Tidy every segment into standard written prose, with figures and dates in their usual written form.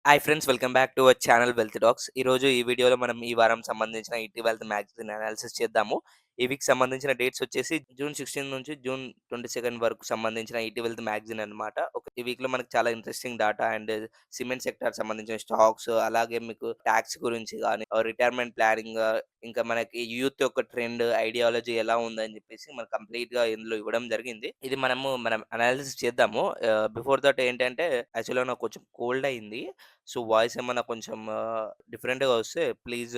Hi friends, welcome back to our channel wealth tax. ఈరోజు ఈ వీడియోలో మనం ఈ వారం సంబంధించిన ఈటీ వెల్త్ మ్యాగజైన్ అనాలిసిస్ చేద్దాము. ఈ వీక్ సంబంధించిన డేట్స్ వచ్చేసి జూన్ 16 నుంచి జూన్ 22 వరకు సంబంధించిన ఈటీ వెల్త్ మ్యాగజైన్ అన్నమాట. ఈ వీక్‌లో మనకు చాలా interesting data and cement sector సంబంధించిన స్టాక్స్, అలాగే మీకు టాక్స్ గురించి గాని, రిటైర్మెంట్ ప్లానింగ్, ఇంకా మనకి యూత్ యొక్క ట్రెండ్, ఐడియాలజీ ఎలా ఉందని చెప్పేసి మనకు కంప్లీట్‌గా ఇందులో ఇవ్వడం జరిగింది. ఇది మనం అనాలిసిస్ చేద్దాము. బిఫోర్ దట్ ఏంటంటే యాక్చువల్‌గా నాకు కొంచెం కోల్డ్ అయింది. సో, వాయిస్ ఏమన్నా కొంచెం డిఫరెంట్‌గా వస్తే ప్లీజ్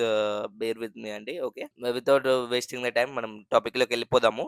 బేర్ విత్ మీ అండి. Okay. Without wasting the time మనం టాపిక్‌లోకెళ్ళిపోదాము.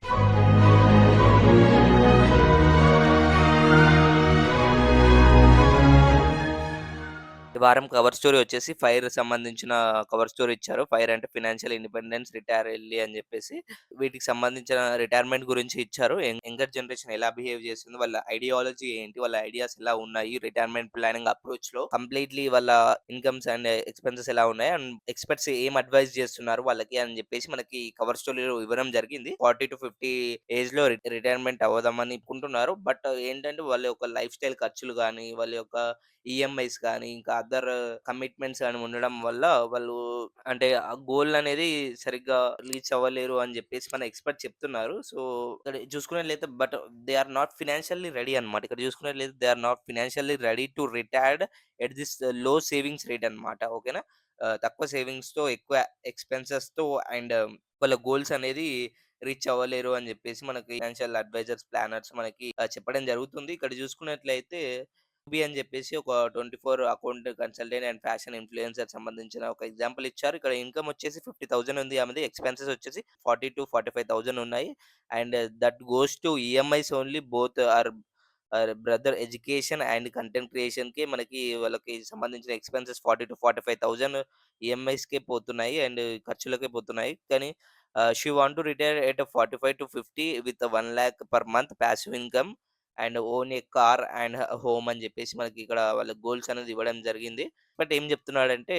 ఈ వారం కవర్ స్టోరీ వచ్చేసి ఫైర్ సంబంధించిన కవర్ స్టోరీ ఇచ్చారు. ఫైర్ అంటే ఫైనాన్షియల్ ఇండిపెండెన్స్, రిటైర్ ఎర్లీ అని చెప్పేసి వీటికి సంబంధించిన రిటైర్మెంట్ గురించి ఇచ్చారు. యంగర్ జనరేషన్ ఎలా బిహేవ్ చేస్తుంది, వాళ్ళ ఐడియాలజీ ఏంటి, వాళ్ళ ఐడియాస్ ఎలా ఉన్నాయి, రిటైర్మెంట్ ప్లానింగ్ అప్రోచ్‌లో కంప్లీట్‌లీ వాళ్ళ ఇన్‌కమ్స్ అండ్ ఎక్స్‌పెన్సెస్ ఎలా ఉన్నాయి, అండ్ ఎక్స్‌పర్ట్స్ ఏం అడ్వైస్ చేస్తున్నారు వాళ్ళకి అని చెప్పేసి మనకి కవర్ స్టోరీలో ఇవ్వడం జరిగింది. 40-50 ఏజ్‌లో రిటైర్మెంట్ అవ్వదామని అనుకుంటున్నారు. బట్ ఏంటంటే వాళ్ళ యొక్క లైఫ్ స్టైల్ ఖర్చులు గాని, వాళ్ళ యొక్క ఈఎంఐస్ గాని, ఇంకా అదర్ కమిట్మెంట్స్ గాని ఉండడం వల్ల వాళ్ళు అంటే ఆ గోల్ అనేది సరిగ్గా రీచ్ అవ్వలేరు అని జెప్పేసి మన ఎక్స్‌పర్ట్ చెప్తున్నారు. సో, ఇక్కడ చూసుకున్నట్లయితే but they are not financially ready అన్నమాట. ఇక్కడ చూసుకున్నట్లయితే they are not financially ready to retired at this low savings rate అన్నమాట. ఓకేనా? తక్కువ సేవింగ్స్‌తో ఎక్కువ ఎక్స్‌పెన్సెస్‌తో అండ్ వాళ్ళ గోల్స్ అనేది రీచ్ అవ్వలేరు అని జెప్పేసి మనకి ఫైనాన్షియల్ అడ్వైజర్స్, ప్లానర్స్ మనకి చెప్పడం జరుగుతుంది. ఇక్కడ చూసుకున్నట్లయితే అని చెప్పేసి ఒక 24 account consultant and fashion influencer సంబంధించిన ఒక ఎగ్జాంపుల్ ఇచ్చారు. ఇక్కడ ఇన్‌కమ్ వచ్చేసి 50,000 ఉంది ఆమెది. ఎక్స్‌పెన్సెస్ వచ్చేసి 40,000-45,000 ఉన్నాయి. And that goes to EMIs only. Both brother education and content క్రియేషన్‌కి మనకి వాళ్ళకి సంబంధించిన ఎక్స్‌పెన్సెస్ 40,000-45,000 ఈఎంఐస్‌కే పోతున్నాయి అండ్ ఖర్చులకే పోతున్నాయి. కానీ she want to retire at 45-50 with 1,00,000 per month passive income and own A car and home అని చెప్పేసి మనకి ఇక్కడ వాళ్ళ గోల్స్ అనేది ఇవ్వడం జరిగింది. బట్ ఏం చెప్తున్నాడంటే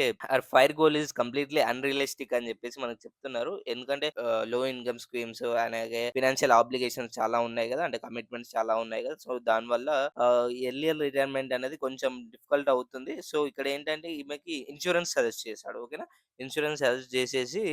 fire goal is completely unrealistic అని చెప్పేసి మనకు చెప్తున్నారు. ఎందుకంటే లో ఇన్‌కమ్ స్కీమ్స్ అలాగే ఫైనాన్షియల్ ఆబ్లిగేషన్స్ చాలా ఉన్నాయి గదా! అంటే కమిట్మెంట్స్ చాలా ఉన్నాయి గదా! సో, దానివల్ల ఎర్లియర్ రిటైర్మెంట్ అనేది కొంచెం డిఫికల్ట్ అవుతుంది. సో, ఇక్కడ ఏంటంటే ఈమెకి ఇన్స్యూరెన్స్ సజెస్ట్ చేశాడు. ఓకేనా? ఇన్స్యూరెన్స్ సజెస్ట్ చేసేసి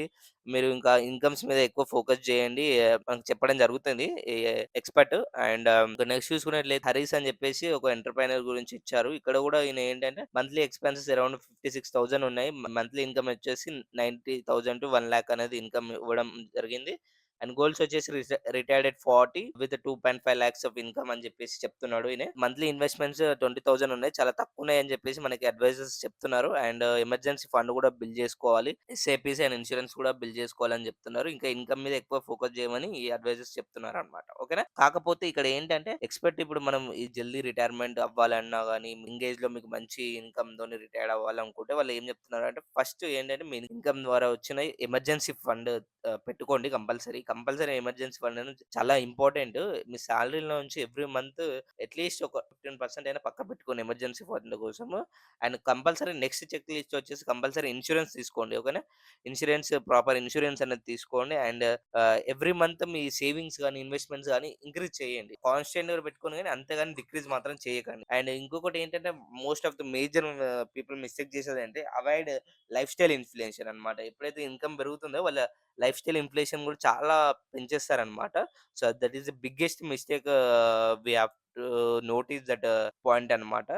మీరు ఇంకా ఇన్‌కమ్స్ మీద ఎక్కువ ఫోకస్ చేయండి మనకు చెప్పడం జరుగుతుంది. ఈ ఎక్స్‌పర్ట్. అండ్ నెక్స్ట్ చూసుకున్నట్లయితే హరీస్ అని చెప్పేసి ఒక ఎంటర్‌ప్రెన్యూర్ గురించి ఇచ్చారు. ఇక్కడ కూడా ఈయన ఏంటంటే మంత్లీ ఎక్స్‌పెన్సెస్ అరౌండ్ 56,000 ఉన్నాయి. మంత్లీ ఇన్‌కమ్ వచ్చేసి 90,000-1,00,000 అనేది ఇన్‌కమ్ ఇవ్వడం జరిగింది. అండ్ గోల్స్ వచ్చేసి retired at 40 with 2.5 lakhs of income అని చెప్పేసి చెప్తున్నాడు ఈయన. మంత్లీ ఇన్వెస్ట్‌మెంట్స్ 20,000 ఉన్నాయి. చాలా తక్కువ ఉన్నాయని చెప్పేసి మనకి అడ్వైజర్స్ చెప్తున్నారు. అండ్ ఎమర్జెన్సీ ఫండ్ కూడా బిల్డ్ చేసుకోవాలి. ఎస్ఐపీస్ అండ్ ఇన్స్యూరెన్స్ కూడా బిల్డ్ చేసుకోవాలని చెప్తున్నారు. ఇంకా ఇన్‌కమ్ మీద ఎక్కువ ఫోకస్ చేయమని ఈ అడ్వైజర్స్ చెప్తున్నారన్నమాట. ఓకేనా? కాకపోతే ఇక్కడ ఏంటంటే ఎక్స్‌పర్ట్ ఇప్పుడు మనం ఈ జల్దీ రిటైర్మెంట్ అవ్వాలన్నా గాని, యంగ్ ఏజ్‌లో మీకు మంచి ఇన్‌కమ్‌తోని రిటైర్ అవ్వాలనుకుంటే వాళ్ళు ఏం చెప్తున్నారంటే ఫస్ట్ ఏంటంటే మీ ఇన్‌కమ్ ద్వారా వచ్చిన ఎమర్జెన్సీ ఫండ్ పెట్టుకోండి కంపల్సరీ. కంపల్సరీ ఎమర్జెన్సీ ఫండ్ అనేది చాలా ఇంపార్టెంట్. మీ సాలరీలో నుంచి ఎవ్రీ మంత్ అట్‌లీస్ట్ ఒక 15% అయినా పక్కకు పెట్టుకోండి ఎమర్జెన్సీ ఫండ్ కోసము. And compulsory next checklist వచ్చేసి కంపల్సరీ ఇన్స్యూరెన్స్ తీసుకోండి. ఓకేనా? ప్రాపర్ ఇన్స్యూరెన్స్ అనేది తీసుకోండి. అండ్ ఎవ్రీ మంత్ మీ సేవింగ్స్ గాని, ఇన్వెస్ట్‌మెంట్స్ గాని ఇంక్రీజ్ చేయండి. కాన్స్టెంట్‌గా పెట్టుకొని గాని అంతేగాని డిక్రీజ్ మాత్రం చేయకండి. అండ్ ఇంకొకటి ఏంటంటే most of the major people mistake చేసేదంటే అవాయిడ్ లైఫ్ స్టైల్ ఇన్‌ఫ్లేషన్ అన్నమాట. ఎప్పుడైతే ఇన్‌కమ్ పెరుగుతుందో వాళ్ళ లైఫ్ స్టైల్ ఇన్‌ఫ్లేషన్ కూడా చాలా పెంచేస్తారన్నమాట. So, that is the biggest mistake we have to notice that point అన్నమాట.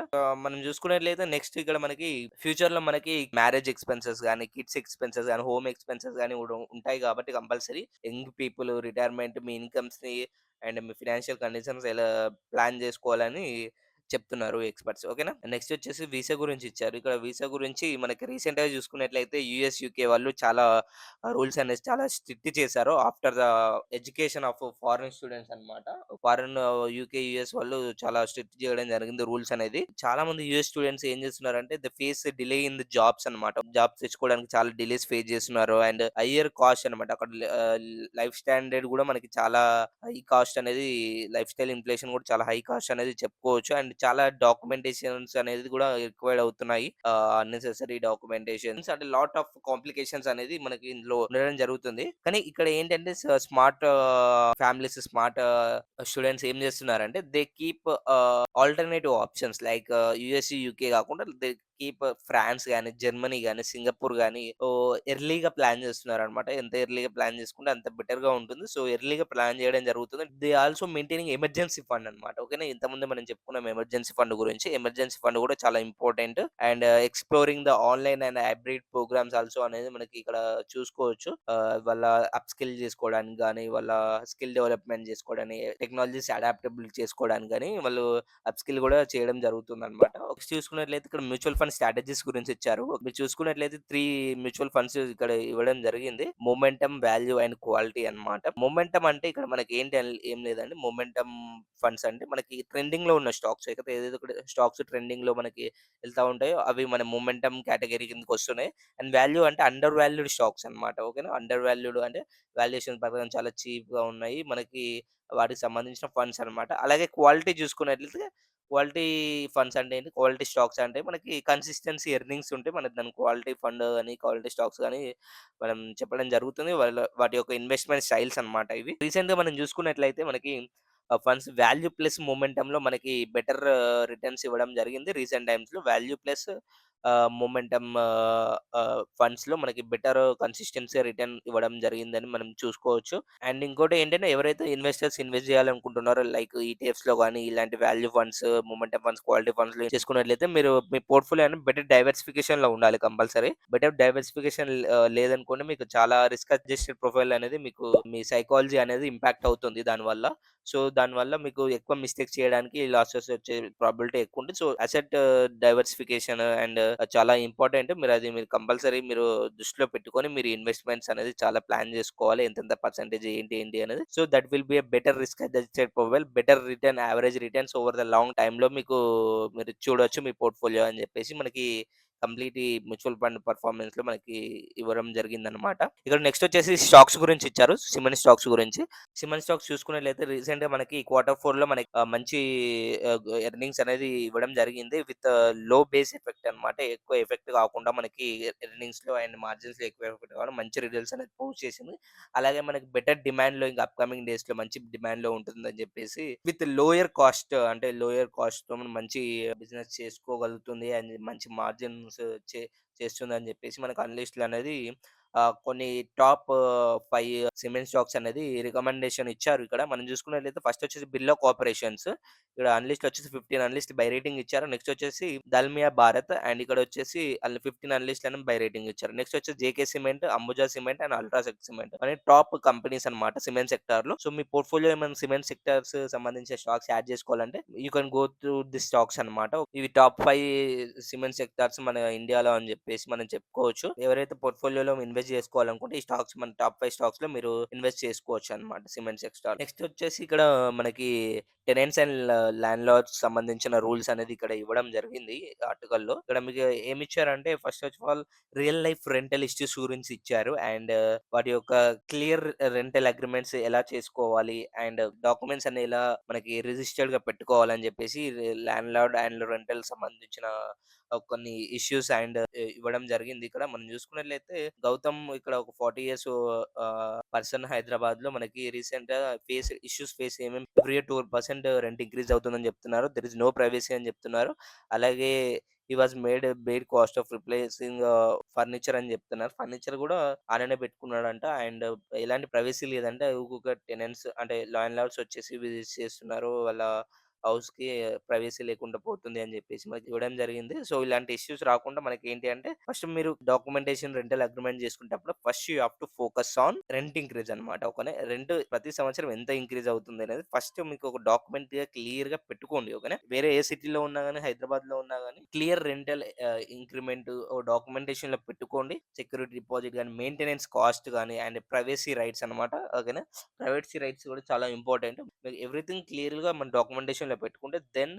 మనం చూసుకున్నట్లయితే నెక్స్ట్ ఇక్కడ మనకి ఫ్యూచర్‌లో మనకి మ్యారేజ్ ఎక్స్‌పెన్సెస్ గాని, కిడ్స్ ఎక్స్‌పెన్సెస్ గాని, హోమ్ ఎక్స్‌పెన్సెస్ గాని కూడా ఉంటాయి కాబట్టి కంపల్సరీ యంగ్ పీపుల్ రిటైర్మెంట్ మీ ఇన్‌కమ్స్‌ని అండ్ మీ ఫైనాన్షియల్ కండిషన్స్ ఎలా ప్లాన్ చేసుకోవాలని చెప్తున్నారు ఎక్స్‌పర్ట్స్. ఓకేనా? నెక్స్ట్ వచ్చేసి వీసా గురించి ఇచ్చారు. ఇక్కడ వీసా గురించి మనకి రీసెంట్‌గా చూసుకున్నట్లయితే యూఎస్, యూకే వాళ్ళు చాలా రూల్స్ అనేసి చాలా స్ట్రిక్ట్ చేశారు. After the education of foreign students అన్నమాట. ఫారిన్ యూకే, యూఎస్ వాళ్ళు చాలా స్ట్రిక్ట్ చేయడం జరిగింది రూల్స్ అనేది. చాలా మంది యూఎస్ స్టూడెంట్స్ ఏం చేస్తున్నారంటే they phase delay in the jobs అన్నమాట. జాబ్స్ తెచ్చుకోవడానికి చాలా డిలేస్ ఫేస్ చేస్తున్నారు. అండ్ హైయర్ కాస్ట్ అన్నమాట. అక్కడ లైఫ్ స్టాండర్డ్ కూడా మనకి చాలా హై కాస్ట్ అనేది లైఫ్ స్టైల్ ఇన్‌ఫ్లేషన్ కూడా చాలా హై కాస్ట్ అనేది చెప్పుకోవచ్చు. అండ్ చాలా డాక్యుమెంటేషన్స్ అనేది కూడా రిక్వైర్డ్ అవుతున్నాయి. అన్నెసెసరీ డాక్యుమెంటేషన్స్ అంటే లాట్ ఆఫ్ కాంప్లికేషన్స్ అనేది మనకి ఇందులో ఉండడం జరుగుతుంది. కానీ ఇక్కడ ఏంటంటే స్మార్ట్ ఫ్యామిలీస్, స్మార్ట్ స్టూడెంట్స్ ఏం చేస్తున్నారంటే they keep alternative options like USA, UK కాకుండా దే కీప్ ఫ్రాన్స్ గాని, జర్మనీ గాని, సింగపూర్ గాని ఎర్లీగా ప్లాన్ చేస్తున్నారనమాట. ఎంత ఎర్లీగా ప్లాన్ చేసుకుంటే అంత బెటర్‌గా ఉంటుంది. సో, ఎర్లీగా ప్లాన్ చేయడం జరుగుతుంది. They also maintaining emergency fund అనమాట. ఓకేనా. ఇంతకుముందే మనం చెప్పుకున్నాం ఎమర్జెన్సీ ఫండ్ గురించి. ఎమర్జెన్సీ ఫండ్ కూడా చాలా important. And exploring the online and hybrid programmes also అనేది మనకి ఇక్కడ చూసుకోవచ్చు. వాళ్ళ అప్ స్కిల్ చేసుకోవడానికి గాని, వాళ్ళ స్కిల్ డెవలప్‌మెంట్ చేసుకోవడానికి, టెక్నాలజీస్ అడాప్టబుల్ చేసుకోవడానికి గాని వాళ్ళు అప్ స్కిల్ కూడా చేయడం జరుగుతుందనమాట. నెక్స్ట్ చూసుకున్నట్లయితే ఇక్కడ మ్యూచువల్ ఫండ్ స్ట్రాటజీస్ గురించి ఇచ్చారు. మీరు చూసుకున్నట్లయితే 3 మ్యూచువల్ ఫండ్స్ ఇక్కడ ఇవ్వడం జరిగింది. మొమెంటమ్, వాల్యూ అండ్ క్వాలిటీ అన్నమాట. మొమెంటమ్ అంటే ఇక్కడ మనకి ఏంటి ఏం లేదండి. మొమెంటమ్ ఫండ్స్ అంటే మనకి ట్రెండింగ్ లో ఉన్న స్టాక్స్ ఏదైతే స్టాక్స్ ట్రెండింగ్ లో మనకి వెళ్తా ఉంటాయో అవి మన మొమెంటమ్ కేటగిరీ కిందకి వస్తున్నాయి. అండ్ వాల్యూ అంటే అండర్ వాల్యూడ్ స్టాక్స్ అన్నమాట. ఓకేనా. అండర్ వాల్యూడ్ అంటే వాల్యుయేషన్ ప్రకారం చాలా చీప్ గా ఉన్నాయి. మనకి వాటికి సంబంధించిన ఫండ్స్ అన్నమాట. అలాగే క్వాలిటీ చూసుకున్నట్లయితే క్వాలిటీ ఫండ్స్ అంటే ఏంటి? క్వాలిటీ స్టాక్స్ అంటే మనకి కన్సిస్టెన్సీ ఎర్నింగ్స్ ఉంటే మనకు దాన్ని క్వాలిటీ ఫండ్ అని, క్వాలిటీ స్టాక్స్ గాని మనం చెప్పడం జరుగుతుంది. వాటి యొక్క ఇన్వెస్ట్‌మెంట్ స్టైల్స్ అన్నమాట ఇవి. రీసెంట్‌గా మనం చూసుకున్నట్లయితే మనకి ఫండ్స్ వాల్యూ ప్లస్ మొమెంటమ్‌లో మనకి బెటర్ రిటర్న్స్ ఇవ్వడం జరిగింది. రీసెంట్ టైమ్స్‌లో వాల్యూ ప్లస్ మొమెంటమ్ ఫండ్స్‌లో మనకి బెటర్ కన్సిస్టెన్సీ రిటర్న్ ఇవ్వడం జరిగిందని మనం చూసుకోవచ్చు. అండ్ ఇంకోటి ఏంటంటే ఎవరైతే ఇన్వెస్టర్స్ ఇన్వెస్ట్ చేయాలనుకుంటున్నారో లైక్ ఈటీఎఫ్స్‌లో గాని, ఇలాంటి value funds, momentum funds, quality ఫండ్స్‌లో చేసుకున్నట్లయితే మీరు మీ పోర్ట్‌ఫోలియోని బెటర్ డైవర్సిఫికేషన్‌లో ఉండాలి కంపల్సరీ. బెటర్ డైవర్సిఫికేషన్ లేదనుకోండి మీకు చాలా రిస్క్ అడ్జస్టెడ్ ప్రొఫైల్ అనేది మీకు మీ సైకాలజీ అనేది ఇంపాక్ట్ అవుతుంది దానివల్ల. సో, దానివల్ల మీకు ఎక్కువ మిస్టేక్స్ చేయడానికి లాసెస్ వచ్చే ప్రాబబిలిటీ ఎక్కువుంది. సో, అసెట్ డైవర్సిఫికేషన్ అండ్ చాలా ఇంపార్టెంట్. మీరు కంపల్సరీ మీరు దృష్టిలో పెట్టుకొని మీరు ఇన్వెస్ట్‌మెంట్స్ అనేది చాలా ప్లాన్ జేసుకోవాలి. ఎంతెంత పర్సెంటేజ్ ఏంటి అనేది. So, that will be a better risk adjusted profile. Better return average returns over the long టైమ్‌లో మీరు చూడొచ్చు మీ పోర్ట్‌ఫోలియో అని జెప్పేసి మనకి కంప్లీట్ ఈ మ్యూచువల్ ఫండ్ పెర్ఫార్మన్స్‌లో మనకి ఇవ్వడం జరిగిందనమాట. ఇక్కడ నెక్స్ట్ వచ్చేసి స్టాక్స్ గురించి ఇచ్చారు. సిమెన్స్ స్టాక్స్ గురించి. సిమెన్స్ స్టాక్స్ చూసుకున్నట్లయితే రీసెంట్‌గా మనకి క్వార్టర్ 4లో మనకి మంచి ఎర్నింగ్స్ అనేది ఇవ్వడం జరిగింది. విత్ లో బేస్ ఎఫెక్ట్ అన్నమాట. ఎక్కువ ఎఫెక్ట్ కాకుండా మనకి ఎర్నింగ్స్‌లో అండ్ మార్జిన్స్‌లో ఎక్కువ ఎఫెక్ట్ కాకుండా మంచి రిజల్ట్స్ అనేది పోస్ట్ చేసింది. అలాగే మనకి బెటర్ డిమాండ్‌లో ఇంకా అప్‌కమింగ్ డేస్‌లో మంచి డిమాండ్‌లో ఉంటుందని చెప్పేసి విత్ లోయర్ కాస్ట్ అంటే లోయర్ కాస్ట్‌తో మనం మంచి బిజినెస్ చేసుకోగలుగుతుంది అండ్ మంచి మార్జిన్స్ చే చేస్తుందని చెప్పేసి మనకు అనలిస్ట్‌లు అనేది కొన్ని టాప్ 5 సిమెంట్ స్టాక్స్ అనేది రికమెండేషన్ ఇచ్చారు ఇక్కడ. మనం చూసుకున్నట్లయితే ఫస్ట్ వచ్చేసి బిర్లా కార్పొరేషన్స్. ఇక్కడ అనలిస్ట్‌లు వచ్చేసి 15 అనలిస్ట్ బై రేటింగ్ ఇచ్చారు. నెక్స్ట్ వచ్చేసి దాల్మియా భారత్ అండ్ ఇక్కడ వచ్చేసి 15 అనలిస్ట్‌లను బై రేటింగ్ ఇచ్చారు. నెక్స్ట్ వచ్చేసి JK cement, Ambuja cement and UltraTech cement అనే టాప్ కంపెనీస్ అన్నమాట సిమెంట్ సెక్టార్‌లో. సో, మీ పోర్ట్‌ఫోలియో ఏమైనా సిమెంట్ సెక్టార్స్ సంబంధించిన స్టాక్స్ యాడ్ చేసుకోవాలంటే you can go through the stocks అన్నమాట. ఇవి టాప్ 5 సిమెంట్ సెక్టార్స్ మన ఇండియాలో అని చెప్పేసి మనం చెప్పుకోవచ్చు. ఎవరైతే పోర్ట్‌ఫోలియోలో ఇన్వెస్ట్ చేసుకోవాలనుకుంటే ఈ స్టాక్స్ మన టాప్ 5 స్టాక్స్‌లో మీరు ఇన్వెస్ట్ చేసుకోవచ్చు అన్నమాట సిమెంట్ సెక్టార్. నెక్స్ట్ వచ్చేసి ఇక్కడ మనకి టెనెంట్స్ అండ్ ల్యాండ్ లార్డ్స్ సంబంధించిన రూల్స్ అనేది ఇక్కడ ఇవ్వడం జరిగింది ఆర్టికల్‌లో. ఇక్కడ మీకు ఏమిచ్చారంటే first of all real life rental issues గురించి ఇచ్చారు. అండ్ వాటి యొక్క క్లియర్ రెంటల్ అగ్రీమెంట్స్ ఎలా చేసుకోవాలి అండ్ డాక్యుమెంట్స్ అన్ని ఎలా మనకి రిజిస్టర్డ్‌గా పెట్టుకోవాలని చెప్పేసి ల్యాండ్ లార్డ్ అండ్ రెంటల్ సంబంధించిన కొన్ని ఇష్యూస్ అండ్ ఇవ్వడం జరిగింది. ఇక్కడ మనం చూసుకున్నట్లయితే గౌతమ్ ఇక్కడ ఒక 40 ఇయర్స్ పర్సన్ హైదరాబాద్‌లో మనకి రీసెంట్‌గా ఫేస్ ఏమేమి ఎవ్రీ ఇయర్ 2% రెంట్ ఇంక్రీజ్ అవుతుందని చెప్తున్నారు. దేర్ ఈస్ నో ప్రైవసీ అని చెప్తున్నారు. అలాగే he was made bare cost of replacing furniture అని చెప్తున్నారు. ఫర్నిచర్ కూడా ఆయననే పెట్టుకున్నాడంట. అండ్ ఎలాంటి ప్రైవసీ లేదంట. ఊకూకే టెనెంట్స్ అంటే ల్యాండ్ లార్డ్స్ వచ్చేసి విజిట్ చేస్తున్నారు. వాళ్ళ హౌస్‌కి ప్రైవసీ లేకుండా పోతుంది అని చెప్పేసి మనకి ఇవ్వడం జరిగింది. సో, ఇలాంటి ఇష్యూస్ రాకుండా మనకేంటి అంటే ఫస్ట్ మీరు డాక్యుమెంటేషన్ రెంటల్ అగ్రీమెంట్ చేసుకునేటప్పుడు first you have to focus on rent increase అన్నమాట. ఓకేనా. రెంట్ ప్రతి సంవత్సరం ఎంత ఇంక్రీజ్ అవుతుంది అనేది ఫస్ట్ మీకు ఒక డాక్యుమెంట్‌గా క్లియర్‌గా పెట్టుకోండి. ఓకేనా. వేరే ఏ సిటీలో ఉన్నా గాని, హైదరాబాద్‌లో ఉన్నా గాని క్లియర్ రెంటల్ ఇంక్రిమెంట్ డాక్యుమెంటేషన్‌లో పెట్టుకోండి. సెక్యూరిటీ డిపాజిట్ గాని, మెయింటెనెన్స్ కాస్ట్ గాని అండ్ ప్రైవసీ రైట్స్ అన్నమాట. ఓకేనా. ప్రైవసీ రైట్స్ కూడా చాలా ఇంపార్టెంట్. మీరు ఎవ్రీథింగ్ క్లియర్‌గా మన డాక్యుమెంటేషన్‌లో పెట్టుకుంటే then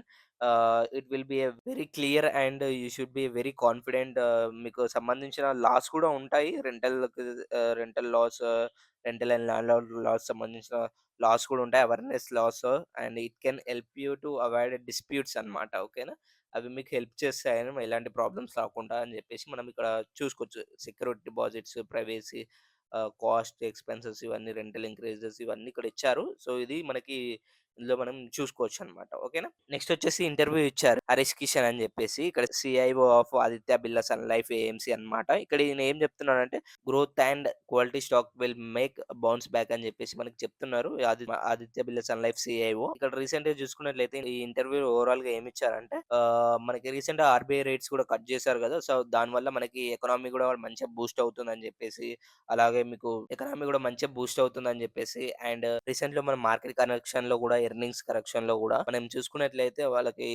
it will be a very clear and you should be very confident. మీకు సంబంధించిన లాస్ కూడా ఉంటాయి. Rental laws, rental and landlord laws సంబంధించిన లాస్ కూడా ఉంటాయి. Awareness laws and it can help you to avoid disputes అన్నమాట. ఓకేనా. అవి మీకు హెల్ప్ చేస్తాయని ఎలాంటి ప్రాబ్లమ్స్ రాకుండా అని చెప్పేసి మనం ఇక్కడ చూసుకోవచ్చు. Security deposits, privacy, cost, expenses ఇవన్నీ రెంటల్ ఇంక్రీజెస్ ఇవన్నీ ఇక్కడ ఇచ్చారు. సో, ఇది మనకి ఇందులో మనం చూసుకోవచ్చనమాట. ఓకేనా. నెక్స్ట్ వచ్చేసి ఇంటర్వ్యూ ఇచ్చారు 'హరీష్ కిషన్' అని జెప్పేసి. ఇక్కడ CIO of Aditya Birla Sun Life AMC అన్నమాట. ఇక్కడ ఈయన ఏం చెప్తున్నాడంటే growth and quality stock will make bounce back అని జెప్పేసి మనకి చెప్తున్నారు. Aditya Birla Sun Life CIO. ఇక్కడ రీసెంట్‌గా చూసుకున్నట్లయితే ఈ ఇంటర్వ్యూ ఓవరాల్‌గా ఏమిచ్చారంటే మనకి రీసెంట్‌గా ఆర్‌బీఐ రేట్స్ కూడా కట్ చేశారు గదా! సో, దానివల్ల మనకి ఎకానమీ గూడా మంచిగా బూస్ట్ అవుతుందని జెప్పేసి, అలాగే మీకు ఎకానమీ గూడా మంచిగా బూస్ట్ అవుతుందని జెప్పేసి అండ్ రీసెంట్‌లో మనం మార్కెట్ కరెక్షన్‌లో గూడా ఎర్నింగ్స్ కరెక్షన్‌లో గూడా మనం చూసుకున్నట్లయితే వాళ్ళకి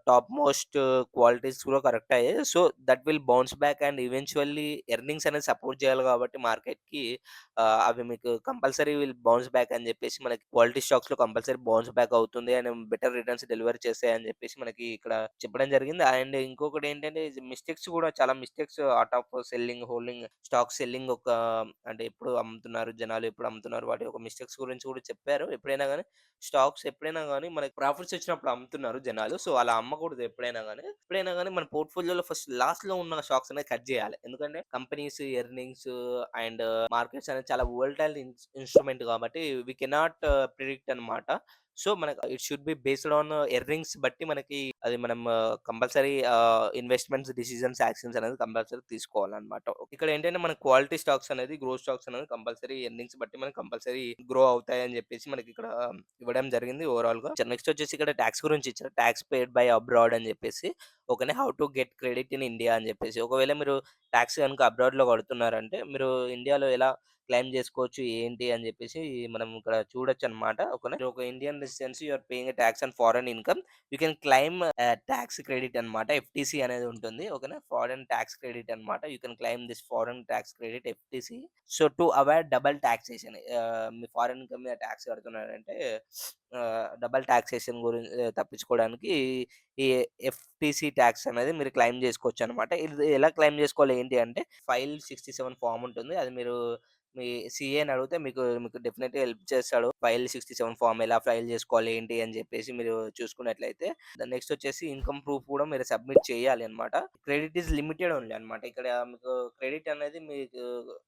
టాప్ మోస్ట్ క్వాలిటీస్ కూడా కరెక్ట్ అయ్యాయి. So, that will bounce back and eventually earnings అనేది సపోర్ట్ చేయాలి కాబట్టి మార్కెట్‌కి అవి మీకు కంపల్సరీ విల్ బౌన్స్ బ్యాక్ అని జెప్పేసి మనకి క్వాలిటీ స్టాక్స్‌లో కంపల్సరీ బౌన్స్ బ్యాక్ అవుతుంది అండ్ బెటర్ రిటర్న్స్ డెలివర్ చేస్తాయని జెప్పేసి మనకి ఇక్కడ చెప్పడం జరిగింది. అండ్ ఇంకొకటేంటంటే మిస్టేక్స్ గూడా చాలా mistakes art of selling, holding stock selling అంటే ఎప్పుడు అమ్ముతున్నారు, జనాలు ఎప్పుడు అమ్ముతున్నారు, వాటి యొక్క మిస్టేక్స్ గురించి కూడా చెప్పారు. ఎప్పుడైనా గాని మనకి ప్రాఫిట్స్ వచ్చినప్పుడు అమ్ముతున్నారు జనాలు. సో, అలా అమ్మకూడదు ఎప్పుడైనా గాని. ఎప్పుడైనా గాని మన పోర్ట్‌ఫోలియోలో ఫస్ట్ లాస్ట్‌లో ఉన్న స్టాక్స్ అనేది కట్ జేయాలి. ఎందుకంటే కంపెనీస్ ఎర్నింగ్స్ అండ్ మార్కెట్స్ అనేది చాలా వోలటైల్ ఇన్‌స్ట్రుమెంట్ కాబట్టి వి కెనాట్ ప్రిడిక్ట్ అన్నమాట. సో, మనకు it should be based on earnings బట్టి మనకి అది మనం కంపల్సరీ ఇన్వెస్ట్‌మెంట్స్ డిసిజన్స్, యాక్షన్స్ అనేది కంపల్సరీ తీసుకోవాలన్నమాట. ఇక్కడ ఏంటంటే మన క్వాలిటీ స్టాక్స్ అనేది, గ్రోత్ స్టాక్స్ అనేది కంపల్సరీ ఎర్నింగ్స్ బట్టి మనకి కంపల్సరీ గ్రో అవుతాయని చెప్పేసి మనకి ఇక్కడ ఇవ్వడం జరిగింది ఓవరాల్‌గా. నెక్స్ట్ వచ్చేసి ఇక్కడ టాక్స్ గురించి ఇచ్చారు. టాక్స్ పేడ్ బై అబ్రాడ్ అని చెప్పేసి. ఓకేనా. How to get credit in India అని చెప్పేసి. ఒకవేళ మీరు టాక్స్ గనుక అబ్రాడ్‌లో కడుతున్నారంటే మీరు ఇండియాలో ఎలా క్లెయిమ్ జేసుకోవచ్చు ఏంటి అని జెప్పేసి మనం ఇక్కడ చూడొచ్చనమాట. ఓకేనా. ఒక Indian residency you are paying a tax on foreign income. You can claim tax credit అనమాట. ఎఫ్‌టీసీ అనేది ఉంటుంది. ఓకేనా. ఫారెన్ టాక్స్ క్రెడిట్ అనమాట. You can claim this foreign tax credit FTC. So, to avoid double taxation. మీ foreign income మీద tax కడుతున్నారంటే double taxation తప్పించుకోవడానికి ఈ ఎఫ్‌టీసీ టాక్స్ అనేది మీరు క్లెయిమ్ జేసుకోవచ్చనమాట. ఇది ఎలా క్లెయిమ్ జేసుకోవాలి ఏంటి అంటే ఫైల్ 67 ఫార్మ్ ఉంటుంది. అది మీరు మీ సీఏని అడిగితే మీకు మీకు డెఫినెట్‌గా హెల్ప్ చేస్తాడు. ఫైల్ 67 ఫార్మ్ ఎలా ఫైల్ చేసుకోవాలి ఏంటి అని చెప్పేసి మీరు చూసుకున్నట్లయితే. దాని నెక్స్ట్ వచ్చేసి ఇన్‌కమ్ ప్రూఫ్ కూడా మీరు సబ్మిట్ చేయాలి అన్నమాట. క్రెడిట్ ఈస్ లిమిటెడ్ ఓన్లీ అన్నమాట. ఇక్కడ మీకు క్రెడిట్ అనేది మీకు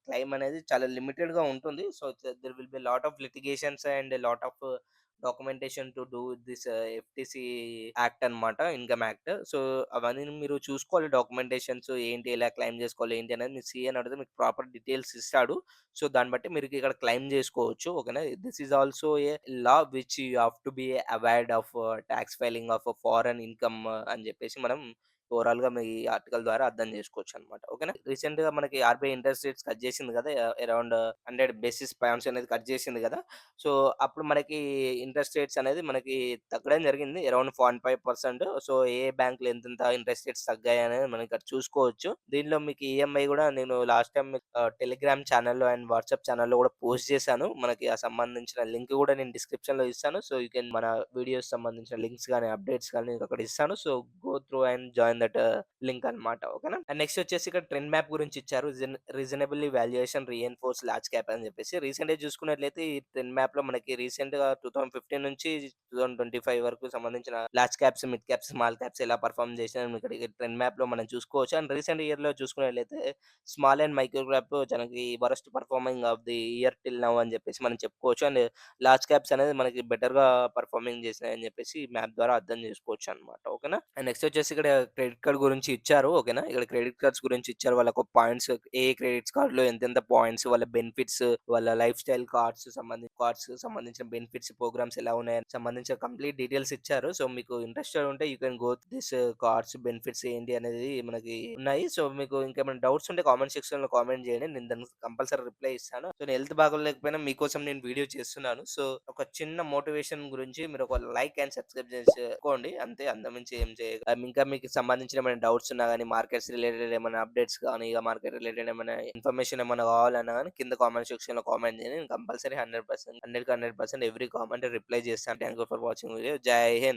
క్లెయిమ్ అనేది చాలా లిమిటెడ్‌గా ఉంటుంది. So, there will be lot of litigations and lot of documentation to do this FTC act అన్నమాట. Income act. సో, అవన్నీ మీరు చూసుకోవాలి డాక్యుమెంటేషన్స్ ఏంటి, ఎలా క్లెయిమ్ చేసుకోవాలి ఏంటి అనేది మీ సీఏని అడిగితే మీకు ప్రాపర్ డీటెయిల్స్ ఇస్తాడు. సో, దాన్ని బట్టి మీరు ఇక్కడ క్లెయిమ్ జేసుకోవచ్చు. ఓకేనా. This is also a law which you have to be awared of tax filing of foreign income అని జెప్పేసి మనం ఓవరాల్‌గా మీ ఆర్టికల్ ద్వారా అర్థం జేసుకోవచ్చనమాట. ఓకేనా. రీసెంట్‌గా మనకి ఆర్‌బీఐ ఇంట్రెస్ట్ రేట్స్ కట్ జేసింది గదా! అరౌండ్ 100 బేసిస్ పాయింట్స్ అనేది కట్ జేసింది గదా! సో, అప్పుడు మనకి ఇంట్రెస్ట్ రేట్స్ అనేది మనకి తగ్గడం జరిగింది. అరౌండ్ 45%. సో, ఏ బ్యాంక్‌లో ఎంతెంత ఇంట్రెస్ట్ రేట్స్ తగ్గాయనేది మనం ఇక్కడ చూసుకోవచ్చు. దీనిలో మీకు ఈఎంఐ గూడా నేను లాస్ట్ టైమ్ టెలిగ్రామ్ ఛానెల్‌లో అండ్ వాట్సాప్ ఛానెల్‌లో గూడా పోస్ట్ చేశాను. మనకి ఆ సంబంధించిన లింక్ గూడా నేను డిస్క్రిప్షన్‌లో ఇస్తాను. సో, యూ కెన్ మన వీడియోస్ సంబంధించిన లింక్స్ గాని, అప్డేట్స్ గాని అక్కడ ఇస్తాను. So, go through and join that link అన్నమాట. ఓకేనా. అండ్ నెక్స్ట్ వచ్చేసి ఇక్కడ ట్రెండ్ మ్యాప్ గురించి ఇచ్చారు. Reasonably valuation reinforce large cap అని చెప్పేసి. రీసెంట్‌గా చూసుకున్నట్లయితే ఈ ట్రెండ్ మ్యాప్‌లో మనకి రీసెంట్‌గా 2015 నుంచి 2025 వరకు సంబంధించిన large caps, mid caps, small caps ఎలా పెర్ఫార్మ్ చేసినాయో ఇక్కడ ఈ ట్రెండ్ మ్యాప్‌లో మనం చూసుకోవచ్చు. అండ్ రీసెంట్ ఇయర్‌లో చూసుకున్నట్లయితే స్మాల్ అండ్ మైక్రో క్యాప్ మనకి worst performing of the year till now అని చెప్పేసి మనం చెప్పుకోవచ్చు. అండ్ లార్జ్ క్యాప్స్ అనేది మనకి బెటర్‌గా పెర్ఫార్మింగ్ చేసినాయని చెప్పేసి ఈ మ్యాప్ ద్వారా అర్థం చేసుకోవచ్చు అన్నమాట. ఓకేనా. అండ్ నెక్స్ట్ వచ్చేసి ఇక్కడ క్రెడిట్ కార్డ్ గురించి ఇచ్చారు. ఓకేనా. ఇక్కడ క్రెడిట్ కార్డ్స్ గురించి ఇచ్చారు. వాళ్ళకు పాయింట్స్ ఏ క్రెడిట్స్ కార్డ్‌లో ఎంతెంత పాయింట్స్, వాళ్ళ బెనిఫిట్స్, వాళ్ళ లైఫ్ స్టైల్ కార్డ్స్ సంబంధించిన బెనిఫిట్స్, ప్రోగ్రామ్స్ ఎలా ఉన్నాయని సంబంధించిన కంప్లీట్ డీటెయిల్స్ ఇచ్చారు. సో, మీకు ఇంట్రెస్టెడ్ ఉంటే you can go this cards benefits ఏంటి అనేది మనకి ఉన్నాయి. సో, మీకు ఇంకేమైనా డౌట్స్ ఉంటే కామెంట్ సెక్షన్‌లో కామెంట్ చేయండి. నేను దానికి కంపల్సరీ రిప్లై ఇస్తాను. సో, నేను హెల్త్ బాగోలేకపోయినా మీకోసం నేను వీడియో చేస్తున్నాను. సో, ఒక చిన్న మోటివేషన్ గురించి మీరు ఒక లైక్ అండ్ సబ్స్క్రైబ్ చేసుకోండి. అంతే, అంతకుమించి ఏం ఇంకా మీకు సంబంధించిన ఏమైనా డౌట్స్ ఉన్నా గాని, మార్కెట్స్ రిలేటెడ్ ఏమైనా అప్డేట్స్ గాని, ఇక మార్కెట్ రిలేటెడ్ ఏమైనా ఇన్ఫర్మేషన్ ఏమైనా కావాలన్నా గాని కింద కామెంట్ సెక్షన్‌లో కామెంట్ చేయండి. నేను కంపల్సరీ 100% 100కి 100% ఎవ్రీ కామెంట్ రిప్లై చేస్తాను. Thank you for watching video. జై హింద్.